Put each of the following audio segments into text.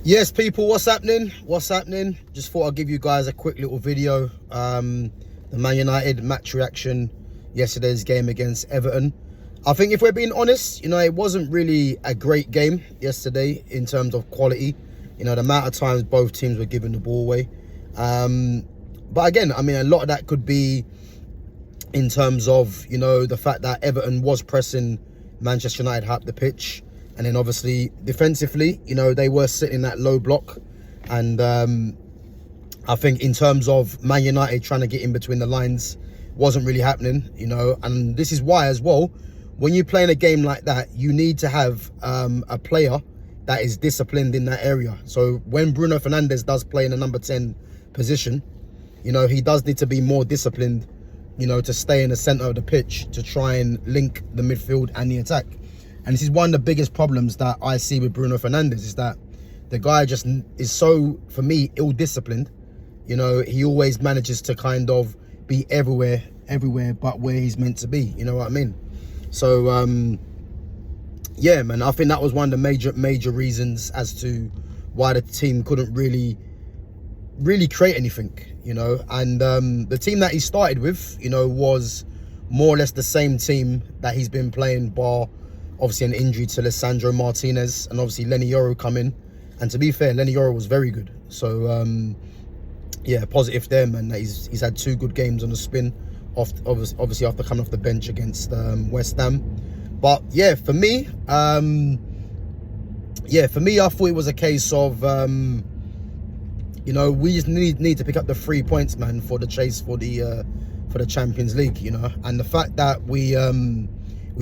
Yes, people, what's happening? What's happening? Just thought I'd give you guys a quick little video. The Man United match reaction, yesterday's game against Everton. I think if we're being honest, it wasn't really a great game yesterday in terms of quality. The amount of times both teams were giving the ball away. But again, a lot of that could be in terms of, the fact that Everton was pressing Manchester United up the pitch. And then obviously defensively, they were sitting in that low block. And I think in terms of Man United trying to get in between the lines, wasn't really happening, And this is why as well, when you're playing a game like that, you need to have a player that is disciplined in that area. So when Bruno Fernandes does play in the number 10 position, he does need to be more disciplined, to stay in the centre of the pitch to try and link the midfield and the attack. And this is one of the biggest problems that I see with Bruno Fernandes, is that the guy just is so, for me, ill-disciplined. He always manages to kind of be everywhere but where he's meant to be. You know what I mean? So, yeah, man, I think that was one of the major reasons as to why the team couldn't really create anything, And the team that he started with, was more or less the same team that he's been playing, bar obviously an injury to Lisandro Martinez, and obviously Lenny Yoro come in. And to be fair, Lenny Yoro was very good. So, yeah, positive there, man. He's had 2 good games on the spin, obviously after coming off the bench against West Ham. But yeah, for me, I thought it was a case of, we just need to pick up the 3 points, man, for the chase for the Champions League, And the fact that we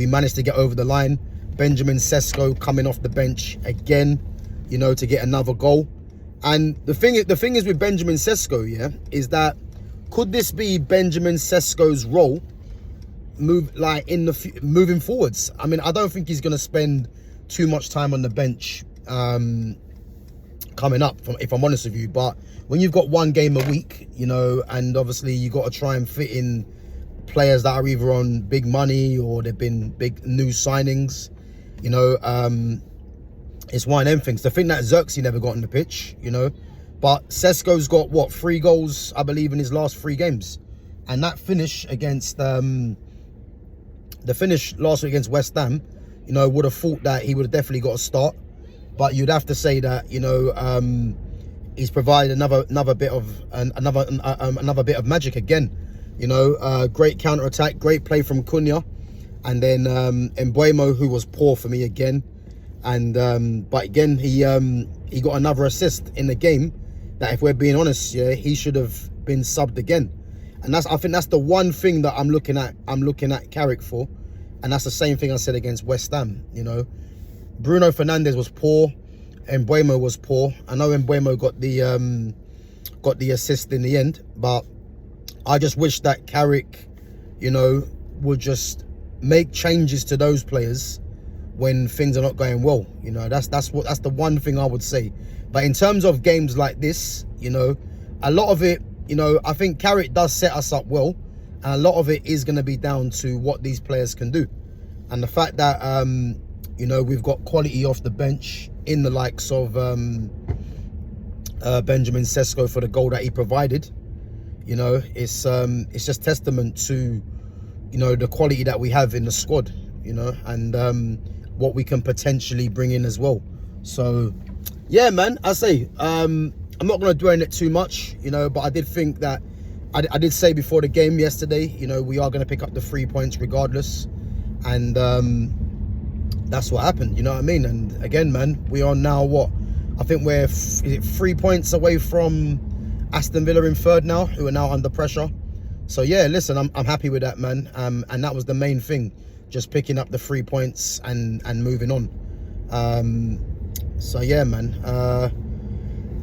managed to get over the line, Benjamin Sesko coming off the bench again, to get another goal. And the thing is with Benjamin Sesko, yeah, is that could this be Benjamin Sesko's role moving forwards? I don't think he's going to spend too much time on the bench coming up, if I'm honest with you. But when you've got 1 game a week, and obviously you got to try and fit in players that are either on big money or they've been big new signings, it's one of them things. To think that Xerxes never got on the pitch, but Sesko's got what, 3 goals, I believe, in his last 3 games. And that finish against the finish last week against West Ham, would have thought that he would have definitely got a start. But you'd have to say that, he's provided another bit of magic again. Great counter attack, great play from Cunha, and then Mbeumo, who was poor for me again. And but again, he got another assist in the game that, if we're being honest, yeah, he should have been subbed again. And I think that's the one thing that I'm looking at Carrick for, and that's the same thing I said against West Ham. Bruno Fernandes was poor, Mbeumo was poor. I know Mbeumo got the assist in the end, but I just wish that Carrick, would just make changes to those players when things are not going well. That's the one thing I would say. But in terms of games like this, a lot of it, I think Carrick does set us up well, and a lot of it is going to be down to what these players can do, and the fact that we've got quality off the bench in the likes of Benjamin Sesko for the goal that he provided. It's just testament to the quality that we have in the squad, and what we can potentially bring in as well. So yeah, man, I say I'm not going to dwell on it too much, but I did think that I did say before the game yesterday, we are going to pick up the 3 points regardless, and that's what happened. You know what I mean? And again, man, we are now what, I think we're 3 points away from Aston Villa in 3rd now, who are now under pressure. So yeah, listen, I'm happy with that, man. And that was the main thing, just picking up the 3 points and moving on. So yeah, man.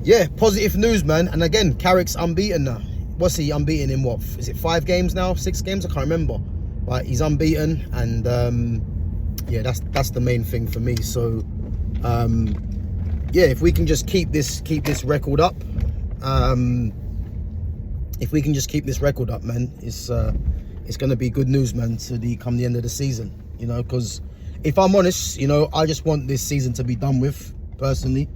Yeah, positive news, man. And again, Carrick's unbeaten now. What's he unbeaten in? What is it? 5 games now? 6 games? I can't remember. But he's unbeaten, and yeah, that's the main thing for me. So yeah, if we can just keep this record up, if we can just keep this record up, man, it's going to be good news, man, to come the end of the season. Because if I'm honest, I just want this season to be done with, personally.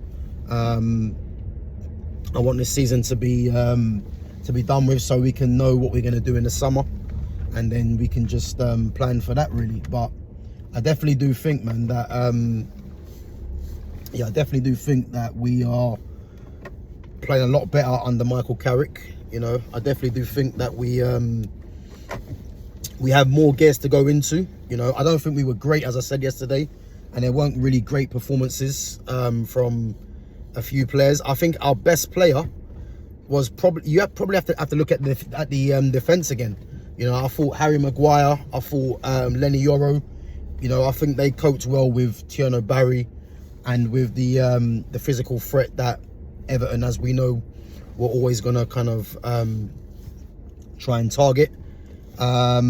I want this season to be done with, so we can know what we're going to do in the summer, and then we can just plan for that, really. But I definitely do think, man, that yeah, I definitely do think that we are playing a lot better under Michael Carrick. You know, I definitely do think that we have more gears to go into. You know, I don't think we were great, as I said yesterday, and there weren't really great performances from a few players. I think our best player was probably, you probably have to look at the defense again. You know, I thought Harry Maguire, I thought Lenny Yoro. You know, I think they coped well with Tierno Barry and with the physical threat that Everton, as we know, were always gonna kind of try and target. I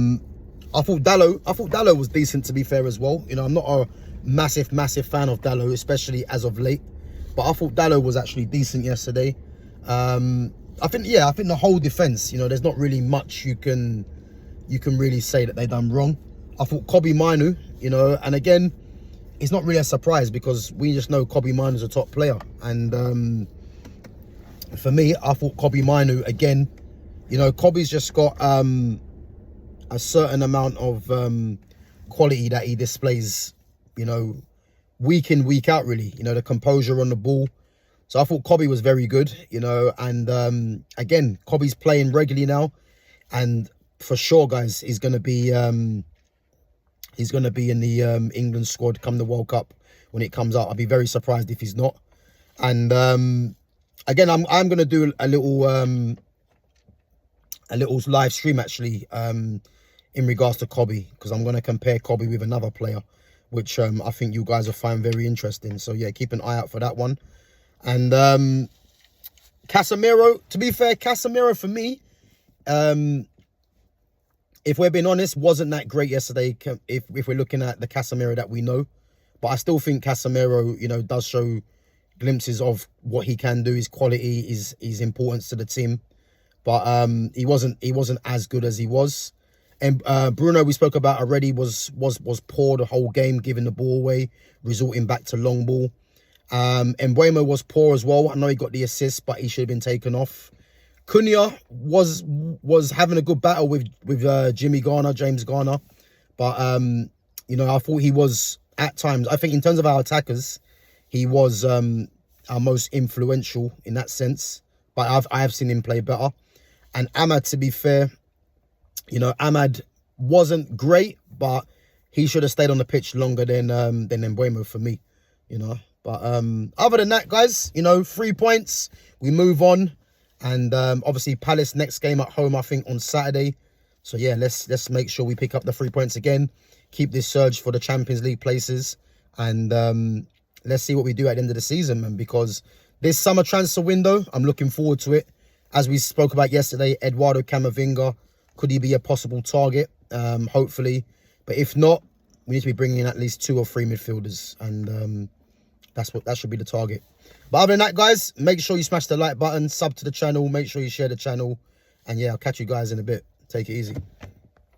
thought Dalot was decent, to be fair, as well. You know, I'm not a massive fan of Dalot, especially as of late, but I thought Dalot was actually decent yesterday. I think the whole defense, you know, there's not really much you can really say that they done wrong. I thought Kobbie Mainoo, you know, and again, it's not really a surprise because we just know Kobbie Mainoo's a top player, and for me, I thought Kobbie Mainoo, again, you know, Kobbie's just got a certain amount of quality that he displays, you know, week in, week out, really. You know, the composure on the ball. So I thought Kobbie was very good, you know, and again, Kobbie's playing regularly now, and for sure, guys, he's going to be in the England squad come the World Cup when it comes out. I'd be very surprised if he's not. And again, I'm going to do a little live stream, actually, in regards to Kobbie, because I'm going to compare Kobbie with another player, which I think you guys will find very interesting. So yeah, keep an eye out for that one. And Casemiro, to be fair, Casemiro for me, if we're being honest, wasn't that great yesterday if we're looking at the Casemiro that we know. But I still think Casemiro, you know, does show glimpses of what he can do, his quality, his importance to the team. But he wasn't as good as he was. And Bruno, we spoke about already, was poor the whole game, giving the ball away, resorting back to long ball. And Mbeumo was poor as well. I know he got the assist, but he should have been taken off. Cunha was having a good battle with James Garner. But, you know, I thought he was, at times, I think in terms of our attackers, he was our most influential in that sense. But I have seen him play better. And Ahmad, to be fair, you know, Ahmad wasn't great, but he should have stayed on the pitch longer than Mbeumo for me, you know. But other than that, guys, you know, 3 points, we move on. And obviously Palace next game at home, I think, on Saturday. So yeah, let's make sure we pick up the 3 points again, keep this surge for the Champions League places, and let's see what we do at the end of the season, man, because this summer transfer window, I'm looking forward to it. As we spoke about yesterday, Eduardo Camavinga, could he be a possible target? Hopefully. But if not, we need to be bringing in at least 2 or 3 midfielders, and that should be the target. But other than that, guys, make sure you smash the like button, sub to the channel, make sure you share the channel, and yeah, I'll catch you guys in a bit. Take it easy.